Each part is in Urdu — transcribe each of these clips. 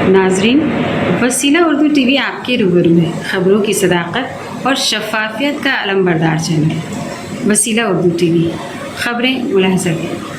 ناظرین، وسیلہ اردو ٹی وی آپ کے روبرو ہے، خبروں کی صداقت اور شفافیت کا علم بردار چینل وسیلہ اردو ٹی وی، خبریں ملاحظہ کریں۔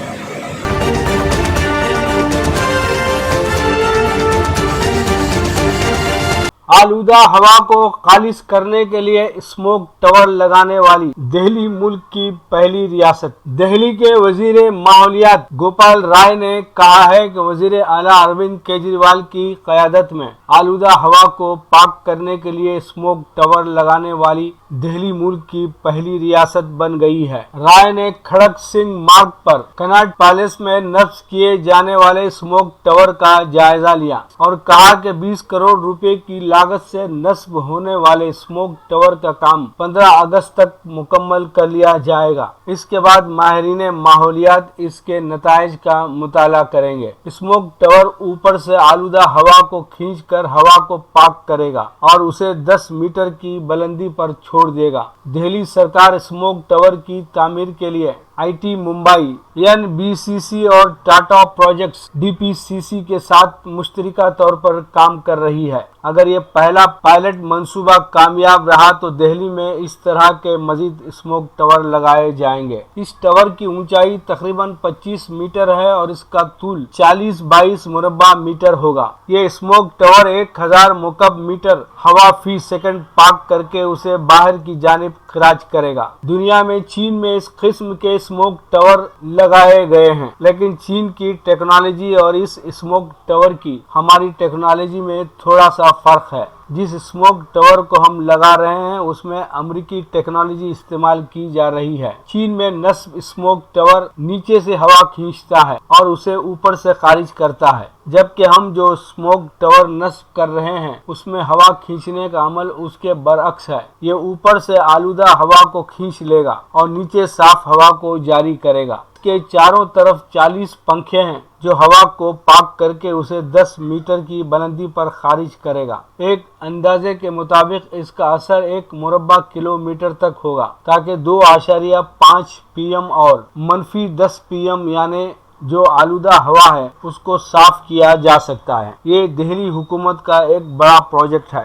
آلودہ ہوا کو خالص کرنے کے لیے اسموک ٹاور لگانے والی دہلی ملک کی پہلی ریاست۔ دہلی کے وزیر ماحولیات گوپال رائے نے کہا ہے کہ وزیر اعلیٰ اروند کیجریوال کی قیادت میں آلودہ ہوا کو پاک کرنے کے لیے اسموک ٹاور لگانے والی دہلی ملک کی پہلی ریاست بن گئی ہے۔ رائے نے کھڑک سنگھ مارگ پر کناٹ پیلس میں نصب کیے جانے والے اسموک ٹاور کا جائزہ لیا اور کہا کہ 20 کروڑ روپے کی لاگت سے نصب ہونے والے اسموک ٹاور کا کام 15 اگست تک مکمل کر لیا جائے گا۔ اس کے بعد ماہرین ماحولیات اس کے نتائج کا مطالعہ کریں گے۔ اسموک ٹاور اوپر سے آلودہ ہوا کو کھینچ کر ہوا کو پاک کرے گا اور اسے 10 میٹر کی بلندی پر چھوڑ دے گا۔ دہلی سرکار اسموک ٹاور کی تعمیر کے لیے آئی ٹی ممبئی، NBCC اور ٹاٹا پروجیکٹس DPCC کے ساتھ مشترکہ طور پر کام کر رہی ہے۔ اگر یہ پہلا پائلٹ منصوبہ کامیاب رہا تو دہلی میں اس طرح کے مزید اسموک ٹاور لگائے جائیں گے۔ اس ٹاور کی اونچائی تقریباً 25 میٹر ہے اور اس کا طول 40x22 مربع میٹر ہوگا۔ یہ اسموک ٹاور 1000 مکعب میٹر ہوا فی سیکنڈ پاک کر کے اسے باہر کی جانب خراج کرے گا۔ دنیا میں چین میں اس قسم کے اسموک ٹاور لگائے گئے ہیں، لیکن چین کی ٹیکنالوجی اور اس اسموک ٹاور کی ہماری ٹیکنالوجی میں تھوڑا سا فرق ہے۔ جس اسموک ٹاور کو ہم لگا رہے ہیں اس میں امریکی ٹیکنالوجی استعمال کی جا رہی ہے۔ چین میں نصب اسموک ٹاور نیچے سے ہوا کھینچتا ہے اور اسے اوپر سے خارج کرتا ہے، جبکہ ہم جو اسموک ٹاور نصب کر رہے ہیں اس میں ہوا کھینچنے کا عمل اس کے برعکس ہے۔ یہ اوپر سے آلودہ ہوا کو کھینچ لے گا اور نیچے صاف ہوا کو جاری کرے گا۔ اس کے چاروں طرف 40 پنکھے ہیں جو ہوا کو پاک کر کے اسے 10 میٹر کی بلندی پر خارج کرے گا۔ ایک اندازے کے مطابق اس کا اثر 1 مربع کلومیٹر تک ہوگا، تاکہ 2.5 PM اور -10 PM یعنی جو آلودہ ہوا ہے اس کو صاف کیا جا سکتا ہے۔ یہ دہلی حکومت کا ایک بڑا پروجیکٹ ہے۔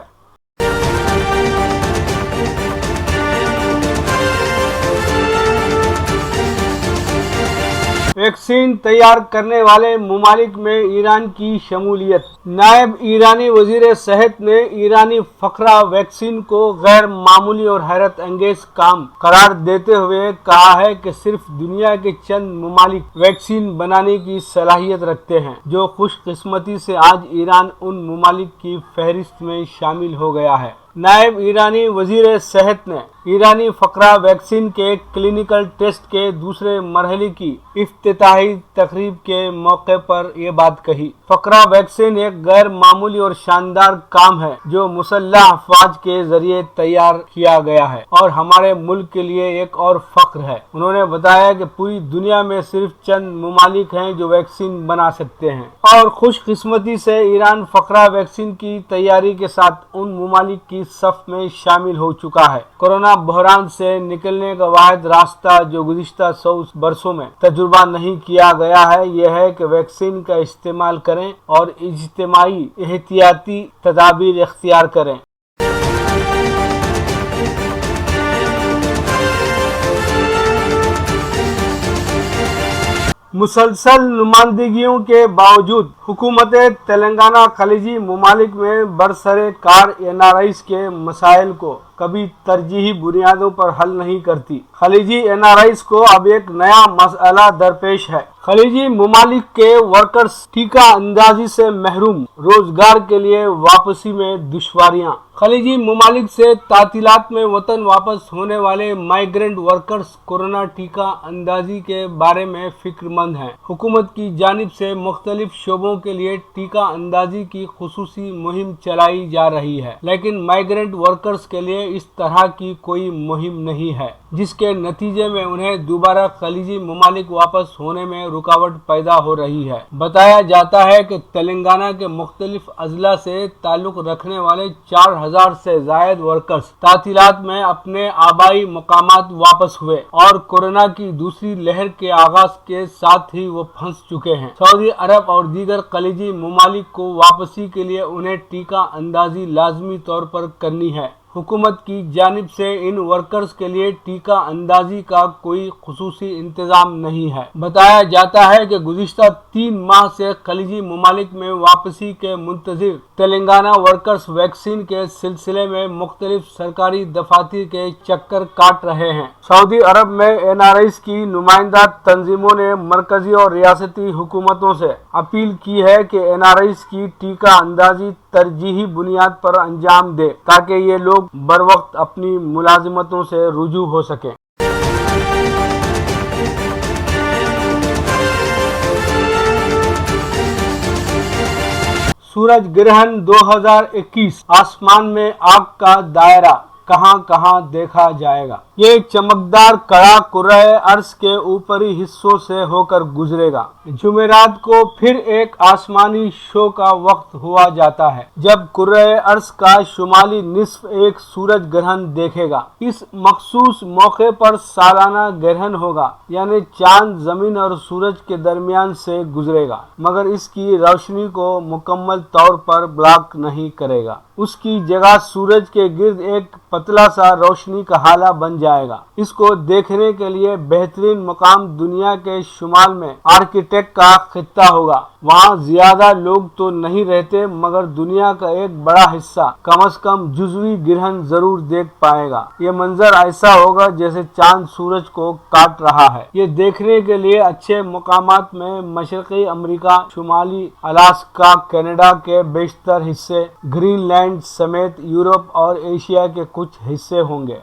ویکسین تیار کرنے والے ممالک میں ایران کی شمولیت۔ نائب ایرانی وزیر صحت نے ایرانی فقرہ ویکسین کو غیر معمولی اور حیرت انگیز کام قرار دیتے ہوئے کہا ہے کہ صرف دنیا کے چند ممالک ویکسین بنانے کی صلاحیت رکھتے ہیں، جو خوش قسمتی سے آج ایران ان ممالک کی فہرست میں شامل ہو گیا ہے۔ نائب ایرانی وزیر صحت نے ایرانی فقرہ ویکسین کے کلینکل ٹیسٹ کے دوسرے مرحلے کی افتتاحی تقریب کے موقع پر یہ بات کہی۔ فقرہ ویکسین ایک غیر معمولی اور شاندار کام ہے جو مسلح افواج کے ذریعے تیار کیا گیا ہے اور ہمارے ملک کے لیے ایک اور فخر ہے۔ انہوں نے بتایا کہ پوری دنیا میں صرف چند ممالک ہیں جو ویکسین بنا سکتے ہیں اور خوش قسمتی سے ایران فقرہ ویکسین کی تیاری کے ساتھ ان ممالک کی صف میں شامل ہو چکا ہے۔ کورونا بحران سے نکلنے کا واحد راستہ جو گزشتہ 100 برسوں میں تجربہ نہیں کیا گیا ہے یہ ہے کہ ویکسین کا استعمال کریں اور اجتماعی احتیاطی تدابیر اختیار کریں۔ مسلسل نمائندگیوں کے باوجود حکومت تلنگانہ خلیجی ممالک میں برسر کار NRIs کے مسائل کو کبھی ترجیحی بنیادوں پر حل نہیں کرتی۔ خلیجی NRIs کو اب ایک نیا مسئلہ درپیش ہے۔ خلیجی ممالک کے ورکرز ٹیکہ اندازی سے محروم، روزگار کے لیے واپسی میں دشواریاں۔ خلیجی ممالک سے تعطیلات میں وطن واپس ہونے والے مائیگرنٹ ورکرز کورونا ٹیکہ اندازی کے بارے میں فکر مند ہیں۔ حکومت کی جانب سے مختلف شعبوں کے لیے ٹیکہ اندازی کی خصوصی مہم چلائی جا رہی ہے، لیکن مائیگرنٹ ورکرز کے لیے اس طرح کی کوئی مہم نہیں ہے جس کے نتیجے میں انہیں دوبارہ خلیجی ممالک واپس ہونے میں رکاوٹ پیدا ہو رہی ہے۔ بتایا جاتا ہے کہ تلنگانہ کے مختلف اضلاع سے تعلق رکھنے والے 4000 سے زائد ورکرز تعطیلات میں اپنے آبائی مقامات واپس ہوئے اور کورونا کی دوسری لہر کے آغاز کے ساتھ ہی وہ پھنس چکے ہیں۔ سعودی عرب اور دیگر خلیجی ممالک کو واپسی کے لیے انہیں ٹیکہ اندازی لازمی طور پر کرنی ہے۔ حکومت کی جانب سے ان ورکرز کے لیے ٹیکہ اندازی کا کوئی خصوصی انتظام نہیں ہے۔ بتایا جاتا ہے کہ گزشتہ 3 ماہ سے خلیجی ممالک میں واپسی کے منتظر تلنگانہ ورکرز ویکسین کے سلسلے میں مختلف سرکاری دفاتر کے چکر کاٹ رہے ہیں۔ سعودی عرب میں NRIs کی نمائندہ تنظیموں نے مرکزی اور ریاستی حکومتوں سے اپیل کی ہے کہ NRIs کی ٹیکہ اندازی ترجیحی بنیاد پر انجام دے تاکہ یہ لوگ بروقت اپنی ملازمتوں سے رجوع ہو سکیں۔ سورج گرہن 2021 آسمان میں آگ کا دائرہ کہاں کہاں دیکھا جائے گا۔ یہ چمکدار کڑا کرۂ ارض کے اوپری حصوں سے ہو کر گزرے گا۔ جمعرات کو پھر ایک آسمانی شو کا وقت ہوا جاتا ہے جب کرۂ ارض کا شمالی نصف ایک سورج گرہن دیکھے گا۔ اس مخصوص موقع پر سالانہ گرہن ہوگا، یعنی چاند زمین اور سورج کے درمیان سے گزرے گا مگر اس کی روشنی کو مکمل طور پر بلاک نہیں کرے گا۔ اس کی جگہ سورج کے گرد ایک پتلا سا روشنی کا ہالہ بن جائے گا۔ اس کو دیکھنے کے لیے بہترین مقام دنیا کے شمال میں آرکٹک کا خطہ ہوگا۔ وہاں زیادہ لوگ تو نہیں رہتے مگر دنیا کا ایک بڑا حصہ کم از کم جزوی گرہن ضرور دیکھ پائے گا۔ یہ منظر ایسا ہوگا جیسے چاند سورج کو کاٹ رہا ہے۔ یہ دیکھنے کے لیے اچھے مقامات میں مشرقی امریکہ، شمالی الاسکا، کینیڈا کے بیشتر حصے، گرین لینڈ سمیت یورپ اور ایشیا کے کچھ حصے ہوں گے۔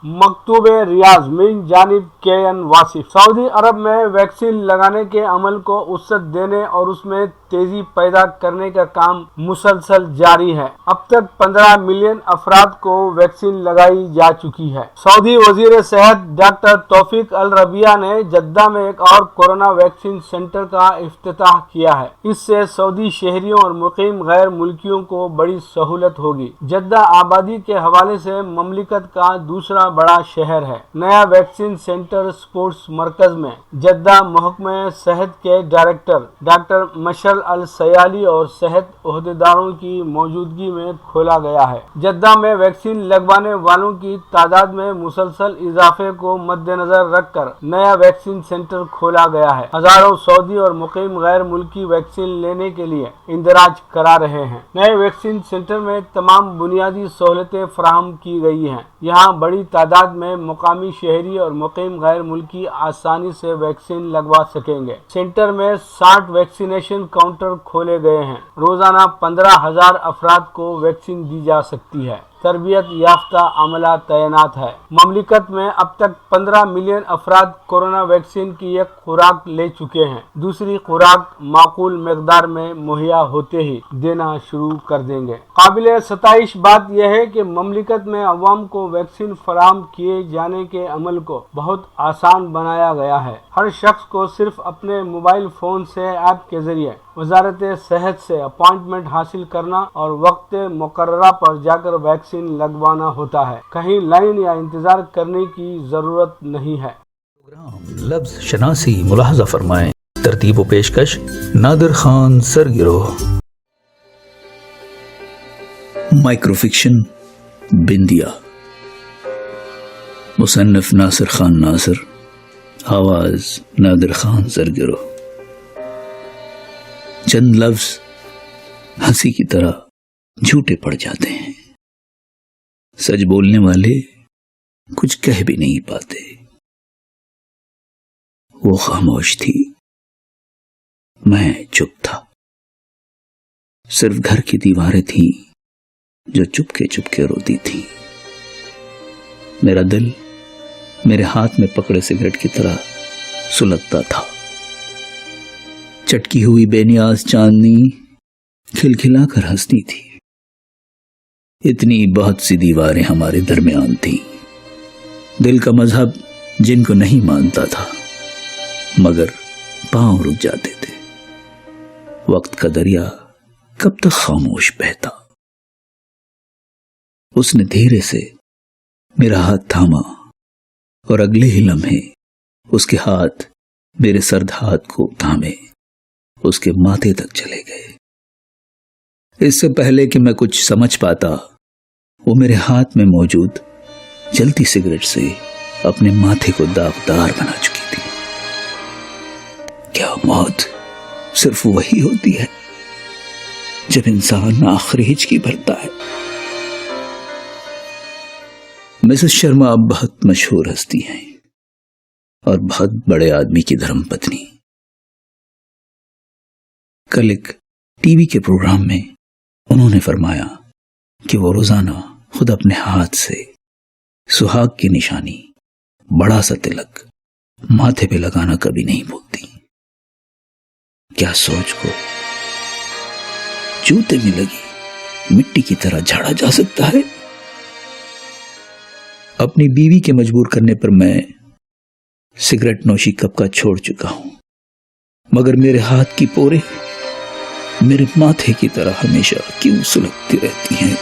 مکتوب ریاض من جانب KN واصف۔ سعودی عرب میں ویکسین لگانے کے عمل کو وسعت دینے اور اس میں تیزی پیدا کرنے کا کام مسلسل جاری ہے۔ اب تک 15 ملین افراد کو ویکسین لگائی جا چکی ہے۔ سعودی وزیر صحت ڈاکٹر توفیق الربیع نے جدہ میں ایک اور کورونا ویکسین سینٹر کا افتتاح کیا ہے۔ اس سے سعودی شہریوں اور مقیم غیر ملکیوں کو بڑی سہولت ہوگی۔ جدہ آبادی کے حوالے سے مملکت کا دوسرا بڑا شہر ہے۔ نیا ویکسین سینٹر سپورٹس مرکز میں جدہ محکمہ صحت کے ڈائریکٹر ڈاکٹر مشعل السیالی اور صحت عہدیداروں کی موجودگی میں کھولا گیا ہے۔ جدہ میں ویکسین لگوانے والوں کی تعداد میں مسلسل اضافے کو مد نظر رکھ کر نیا ویکسین سینٹر کھولا گیا ہے۔ ہزاروں سعودی اور مقیم غیر ملکی ویکسین لینے کے لیے اندراج کرا رہے ہیں۔ نئے ویکسین سینٹر میں تمام بنیادی سہولتیں فراہم کی گئی ہیں۔ یہاں بڑی تعداد میں مقامی شہری اور مقیم غیر ملکی آسانی سے ویکسین لگوا سکیں گے۔ سینٹر میں 60 ویکسینیشن کاؤنٹر کھولے گئے ہیں۔ روزانہ 15,000 افراد کو ویکسین دی جا سکتی ہے۔ تربیت یافتہ عملہ تعینات ہے۔ مملکت میں اب تک 15 ملین افراد کورونا ویکسین کی ایک خوراک لے چکے ہیں۔ دوسری خوراک معقول مقدار میں مہیا ہوتے ہی دینا شروع کر دیں گے۔ قابل ستائش بات یہ ہے کہ مملکت میں عوام کو ویکسین فراہم کیے جانے کے عمل کو بہت آسان بنایا گیا ہے۔ ہر شخص کو صرف اپنے موبائل فون سے ایپ کے ذریعے وزارت صحت سے اپائنٹمنٹ حاصل کرنا اور وقت مقررہ پر جا کر ویکسین لگوانا ہوتا ہے۔ کہیں لائن یا انتظار کرنے کی ضرورت نہیں ہے۔ پروگرام لفظ شناسی ملاحظہ فرمائیں۔ ترتیب و پیشکش نادر خان سرگروہ۔ مائکرو فکشن بندیا، مصنف ناصر خان ناصر، آواز نادر خان سرگروہ۔ چند لفظ ہنسی کی طرح جھوٹے پڑ جاتے ہیں، سچ بولنے والے کچھ کہہ بھی نہیں پاتے۔ وہ خاموش تھی، میں چپ تھا۔ صرف گھر کی دیواریں تھیں جو چپکے چپکے روتی تھیں۔ میرا دل میرے ہاتھ میں پکڑے سگریٹ کی طرح سلگتا تھا۔ چٹکی ہوئی بے نیاز چاندنی کھلکھلا کر ہنستی تھی. اتنی بہت سی دیواریں ہمارے درمیان تھیں. دل کا مذہب جن کو نہیں مانتا تھا مگر پاؤں رک جاتے تھے. وقت کا دریا کب تک خاموش بہتا. اس نے دھیرے سے میرا ہاتھ تھاما اور اگلے ہی لمحے اس کے ہاتھ میرے سرد ہاتھ کو تھامے اس کے ماتھے تک چلے گئے. اس سے پہلے کہ میں کچھ سمجھ پاتا وہ میرے ہاتھ میں موجود جلتی سگریٹ سے اپنے ماتھے کو داغدار بنا چکی تھی. کیا موت صرف وہی ہوتی ہے جب انسان آخری ہچکی بھرتا ہے؟ مسز شرما اب بہت مشہور ہستی ہیں اور بہت بڑے آدمی کی دھرم پتنی. کل ایک ٹی وی کے پروگرام میں انہوں نے فرمایا کہ وہ روزانہ خود اپنے ہاتھ سے سہاگ کی نشانی بڑا سا تلک ماتھے پہ لگانا کبھی نہیں بھولتی. کیا سوچ کو جوتے میں لگی مٹی کی طرح جھاڑا جا سکتا ہے؟ اپنی بیوی کے مجبور کرنے پر میں سگریٹ نوشی کب کا چھوڑ چکا ہوں مگر میرے ہاتھ کی پورے میرے ماتھے کی طرح ہمیشہ کیوں سلگتی رہتی ہیں.